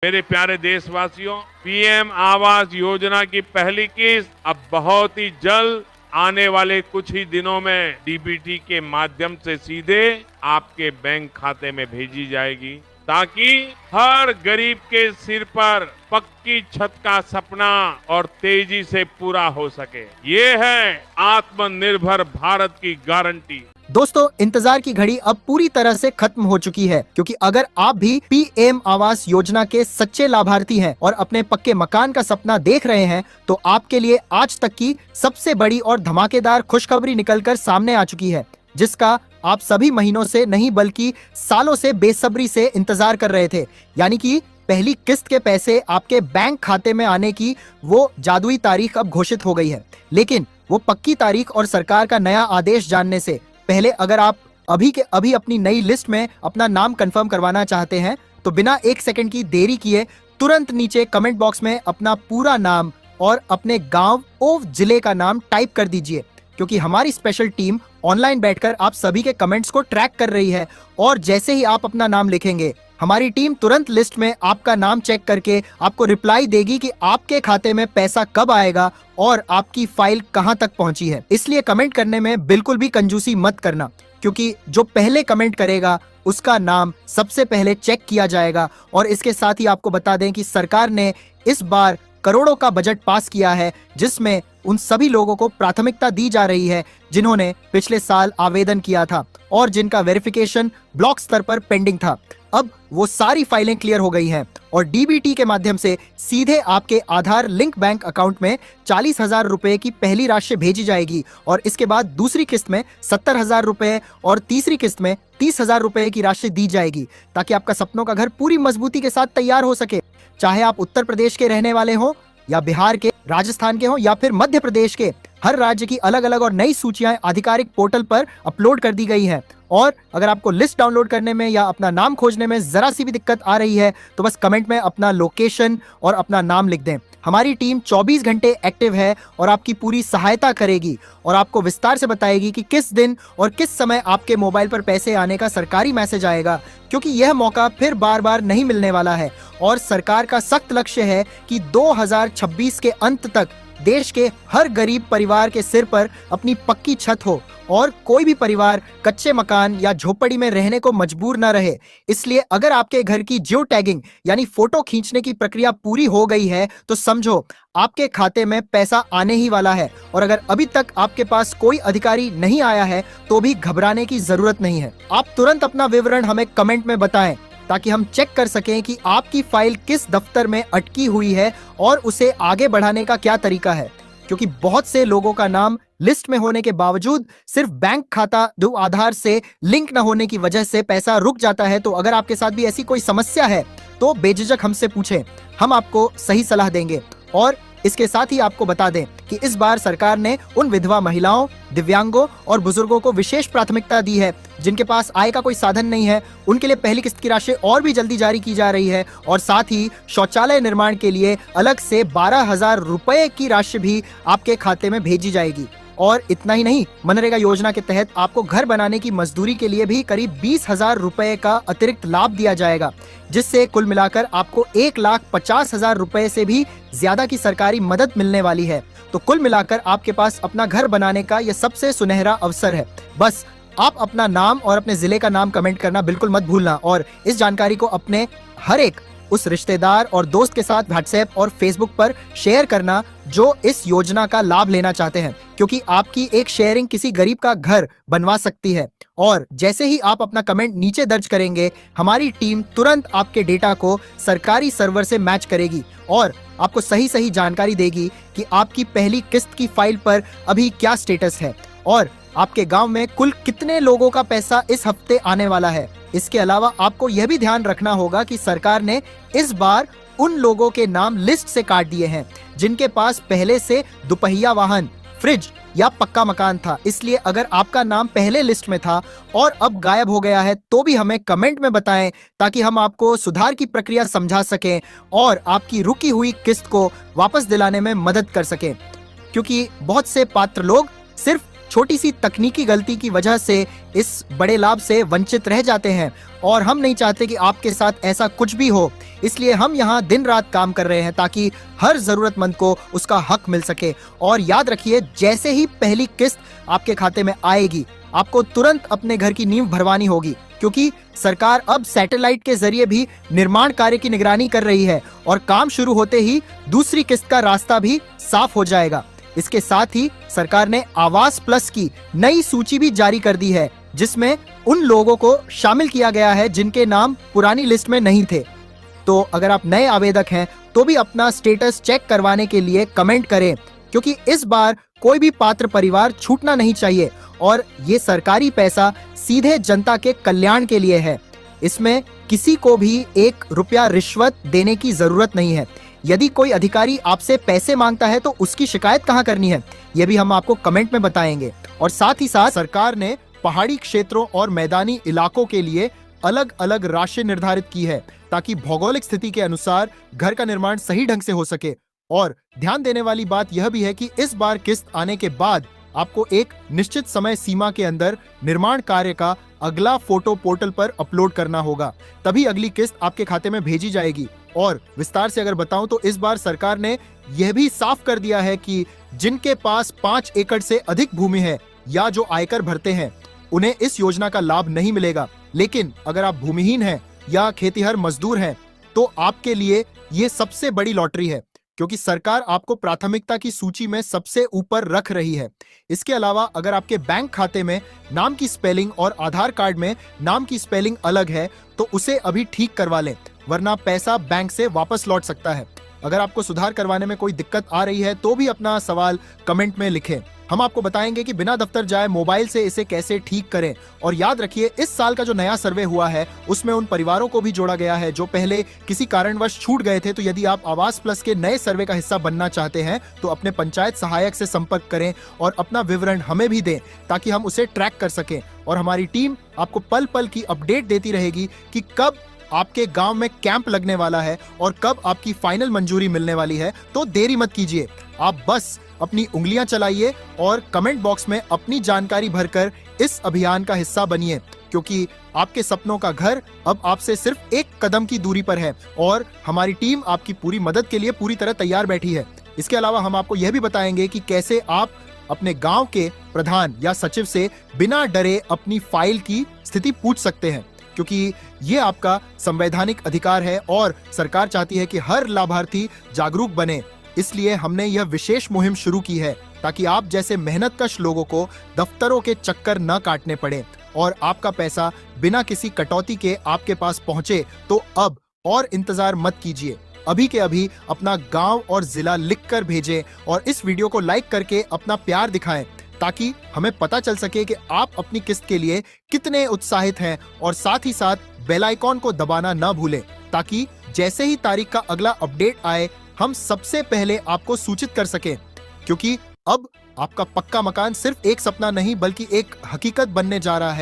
मेरे प्यारे देशवासियों, पीएम आवास योजना की पहली किस्त अब बहुत ही जल्द आने वाले कुछ ही दिनों में डीबीटी के माध्यम से सीधे आपके बैंक खाते में भेजी जाएगी, ताकि हर गरीब के सिर पर पक्की छत का सपना और तेजी से पूरा हो सके। ये है आत्मनिर्भर भारत की गारंटी। दोस्तों, इंतजार की घड़ी अब पूरी तरह से खत्म हो चुकी है, क्योंकि अगर आप भी पीएम आवास योजना के सच्चे लाभार्थी हैं और अपने पक्के मकान का सपना देख रहे हैं, तो आपके लिए आज तक की सबसे बड़ी और धमाकेदार खुशखबरी निकलकर सामने आ चुकी है, जिसका आप सभी महीनों से नहीं बल्कि सालों से बेसब्री से इंतजार कर रहे थे। यानी कि पहली किस्त के पैसे आपके बैंक खाते में आने की वो जादुई तारीख अब घोषित हो गई है। लेकिन वो पक्की तारीख और सरकार का नया आदेश जानने से पहले अगर आप अभी के अभी अपनी नई लिस्ट में अपना नाम कंफर्म करवाना चाहते हैं, तो बिना एक सेकंड की देरी किए तुरंत नीचे कमेंट बॉक्स में अपना पूरा नाम और अपने गांव और जिले का नाम टाइप कर दीजिए, क्योंकि हमारी स्पेशल टीम ऑनलाइन बैठकर आप सभी के कमेंट्स को ट्रैक कर रही है। और जैसे ही आप अपना नाम लिखेंगे, हमारी टीम तुरंत लिस्ट में आपका नाम चेक करके आपको रिप्लाई देगी कि आपके खाते में पैसा कब आएगा और आपकी फाइल कहां तक पहुंची है। इसलिए कमेंट करने में बिल्कुल भी कंजूसी मत करना, क्योंकि जो पहले कमेंट करेगा उसका नाम सबसे पहले चेक किया जाएगा। और इसके साथ ही आपको बता दें कि सरकार ने इस बार करोड़ों का बजट पास किया है, जिसमें उन सभी लोगों को प्राथमिकता दी जा रही है जिन्होंने पिछले साल आवेदन किया था और जिनका वेरिफिकेशन ब्लॉक स्तर पर पेंडिंग था। अब वो सारी फाइलें क्लियर हो गई हैं और डीबीटी के माध्यम से सीधे आपके आधार लिंक बैंक अकाउंट में 40,000 रुपए की पहली राशि भेजी जाएगी और इसके बाद दूसरी किस्त में 70,000 रुपए और तीसरी किस्त में 30,000 रुपए की राशि दी जाएगी, ताकि आपका सपनों का घर पूरी मजबूती के साथ तैयार हो सके। चाहे आप उत्तर प्रदेश के रहने वाले हो या बिहार के, राजस्थान के हो या फिर मध्य प्रदेश के, हर राज्य की अलग अलग और नई सूचियां आधिकारिक पोर्टल पर अपलोड कर दी गई हैं। और अगर आपको लिस्ट डाउनलोड करने में या अपना नाम खोजने में जरा सी भी दिक्कत आ रही है, तो बस कमेंट में अपना लोकेशन और अपना नाम लिख दें। हमारी टीम 24 घंटे एक्टिव है और आपकी पूरी सहायता करेगी और आपको विस्तार से बताएगी कि किस दिन और किस समय आपके मोबाइल पर पैसे आने का सरकारी मैसेज आएगा, क्योंकि यह मौका फिर बार बार नहीं मिलने वाला है। और सरकार का सख्त लक्ष्य है कि 2026 के अंत तक देश के हर गरीब परिवार के सिर पर अपनी पक्की छत हो और कोई भी परिवार कच्चे मकान या झोपड़ी में रहने को मजबूर न रहे। इसलिए अगर आपके घर की जियो टैगिंग यानी फोटो खींचने की प्रक्रिया पूरी हो गई है, तो समझो आपके खाते में पैसा आने ही वाला है। और अगर अभी तक आपके पास कोई अधिकारी नहीं आया है, तो भी घबराने की जरूरत नहीं है। आप तुरंत अपना विवरण हमें कमेंट में बताएं, ताकि हम चेक कर सकें कि आपकी फाइल किस दफ्तर में अटकी हुई है और उसे आगे बढ़ाने का क्या तरीका है। क्योंकि बहुत से लोगों का नाम लिस्ट में होने के बावजूद सिर्फ बैंक खाता जो आधार से लिंक न होने की वजह से पैसा रुक जाता है। तो अगर आपके साथ भी ऐसी कोई समस्या है, तो बेझिझक हमसे पूछें, हम आपको सही सलाह देंगे। और इसके साथ ही आपको बता दें कि इस बार सरकार ने उन विधवा महिलाओं, दिव्यांगों और बुजुर्गों को विशेष प्राथमिकता दी है जिनके पास आय का कोई साधन नहीं है। उनके लिए पहली किस्त की राशि और भी जल्दी जारी की जा रही है और साथ ही शौचालय निर्माण के लिए अलग से 12,000 रुपए की राशि भी आपके खाते में भेजी जाएगी। और इतना ही नहीं, मनरेगा योजना के तहत आपको घर बनाने की मजदूरी के लिए भी करीब 20,000 रुपए का अतिरिक्त लाभ दिया जाएगा, जिससे कुल मिलाकर आपको 1,50,000 रुपए से भी ज्यादा की सरकारी मदद मिलने वाली है। तो कुल मिलाकर आपके पास अपना घर बनाने का यह सबसे सुनहरा अवसर है। बस आप अपना नाम और अपने जिले का नाम कमेंट करना बिल्कुल मत भूलना और इस जानकारी को अपने हर एक उस रिश्तेदार और दोस्त के साथ व्हाट्सएप और फेसबुक पर शेयर करना जो इस योजना का लाभ लेना चाहते हैं, क्योंकि आपकी एक शेयरिंग किसी गरीब का घर बनवा सकती है। और जैसे ही आप अपना कमेंट नीचे दर्ज करेंगे, हमारी टीम तुरंत आपके डेटा को सरकारी सर्वर से मैच करेगी और आपको सही सही जानकारी देगी कि आपकी पहली किस्त की फाइल पर अभी क्या स्टेटस है और आपके गांव में कुल कितने लोगों का पैसा इस हफ्ते आने वाला है। इसके अलावा आपको यह भी ध्यान रखना होगा कि सरकार ने इस बार उन लोगों के नाम लिस्ट से काट दिए हैं जिनके पास पहले से दुपहिया वाहन, फ्रिज या पक्का मकान था। इसलिए अगर आपका नाम पहले लिस्ट में था और अब गायब हो गया है, तो भी हमें कमेंट में बताएं, ताकि हम आपको सुधार की प्रक्रिया समझा सकें और आपकी रुकी हुई किस्त को वापस दिलाने में मदद कर सकें। क्योंकि बहुत से पात्र लोग सिर्फ छोटी सी तकनीकी गलती की वजह से इस बड़े लाभ से वंचित रह जाते हैं और हम नहीं चाहते कि आपके साथ ऐसा कुछ भी हो। इसलिए हम यहाँ दिन रात काम कर रहे हैं ताकि हर जरूरतमंद को उसका हक मिल सके। और याद रखिए, जैसे ही पहली किस्त आपके खाते में आएगी, आपको तुरंत अपने घर की नींव भरवानी होगी, क्योंकि सरकार अब सैटेलाइट के जरिए भी निर्माण कार्य की निगरानी कर रही है और काम शुरू होते ही दूसरी किस्त का रास्ता भी साफ हो जाएगा। इसके साथ ही सरकार ने आवास प्लस की नई सूची भी जारी कर दी है, जिसमें उन लोगों को शामिल किया गया है जिनके नाम पुरानी लिस्ट में नहीं थे। तो अगर आप नए आवेदक हैं तो भी अपना स्टेटस चेक करवाने के लिए कमेंट करें, क्योंकि इस बार कोई भी पात्र परिवार छूटना नहीं चाहिए और ये सरकारी पैसा सीधे जनता के कल्याण के लिए है। इसमें किसी को भी 1 रुपया रिश्वत देने की जरूरत नहीं है। यदि कोई अधिकारी आपसे पैसे मांगता है तो उसकी शिकायत कहां करनी है, यह भी हम आपको कमेंट में बताएंगे। और साथ ही साथ सरकार ने पहाड़ी क्षेत्रों और मैदानी इलाकों के लिए अलग अलग राशि निर्धारित की है, ताकि भौगोलिक स्थिति के अनुसार घर का निर्माण सही ढंग से हो सके। और ध्यान देने वाली बात यह भी है कि इस बार किस्त आने के बाद आपको एक निश्चित समय सीमा के अंदर निर्माण कार्य का अगला फोटो पोर्टल पर अपलोड करना होगा, तभी अगली किस्त आपके खाते में भेजी जाएगी। और विस्तार से अगर बताऊं तो इस बार सरकार ने यह भी साफ कर दिया है कि जिनके पास 5 एकड़ से अधिक भूमि है या जो आयकर भरते हैं, उन्हें इस योजना का लाभ नहीं मिलेगा। लेकिन अगर आप भूमिहीन हैं या खेतीहर मजदूर हैं तो आपके लिए ये सबसे बड़ी लॉटरी है, क्योंकि सरकार आपको प्राथमिकता की सूची में सबसे ऊपर रख रही है। इसके अलावा अगर आपके बैंक खाते में नाम की स्पेलिंग और आधार कार्ड में नाम की स्पेलिंग अलग है तो उसे अभी ठीक करवा लें, वरना पैसा बैंक से वापस लौट सकता है। अगर आपको सुधार करवाने में कोई दिक्कत आ रही है तो भी अपना सवाल कमेंट में लिखें, हम आपको बताएंगे कि बिना दफ्तर जाए मोबाइल से इसे कैसे ठीक करें। और याद रखिए, इस साल का जो नया सर्वे हुआ है उसमें उन परिवारों को भी जोड़ा गया है जो पहले किसी कारणवश छूट गए थे। तो यदि आप आवास प्लस के नए सर्वे का हिस्सा बनना चाहते हैं तो अपने पंचायत सहायक से संपर्क करें और अपना विवरण हमें भी दें, ताकि हम उसे ट्रैक कर सकें। और हमारी टीम आपको पल पल की अपडेट देती रहेगी कि कब आपके गांव में कैंप लगने वाला है और कब आपकी फाइनल मंजूरी मिलने वाली है। तो देरी मत कीजिए, आप बस अपनी उंगलियां चलाइए और कमेंट बॉक्स में अपनी जानकारी भरकर इस अभियान का हिस्सा बनिए, क्योंकि आपके सपनों का घर अब आपसे सिर्फ 1 कदम की दूरी पर है और हमारी टीम आपकी पूरी मदद के लिए पूरी तरह तैयार बैठी है। इसके अलावा हम आपको यह भी बताएंगे कि कैसे आप अपने गांव के प्रधान या सचिव से बिना डरे अपनी फाइल की स्थिति पूछ सकते हैं, क्योंकि ये आपका संवैधानिक अधिकार है और सरकार चाहती है कि हर लाभार्थी जागरूक बने। इसलिए हमने यह विशेष मुहिम शुरू की है ताकि आप जैसे मेहनतकश लोगों को दफ्तरों के चक्कर न काटने पड़े और आपका पैसा बिना किसी कटौती के आपके पास पहुंचे। तो अब और इंतजार मत कीजिए, अभी के अभी अपना गांव और जिला लिखकर भेजें और इस वीडियो को लाइक करके अपना प्यार दिखाएं, ताकि हमें पता चल सके कि आप अपनी किस्त के लिए कितने उत्साहित हैं। और साथ ही साथ बेल आइकॉन को दबाना न भूलें, ताकि जैसे ही तारीख का अगला अपडेट आए हम सबसे पहले आपको सूचित कर सकें, क्योंकि अब आपका पक्का मकान सिर्फ एक सपना नहीं बल्कि एक हकीकत बनने जा रहा है।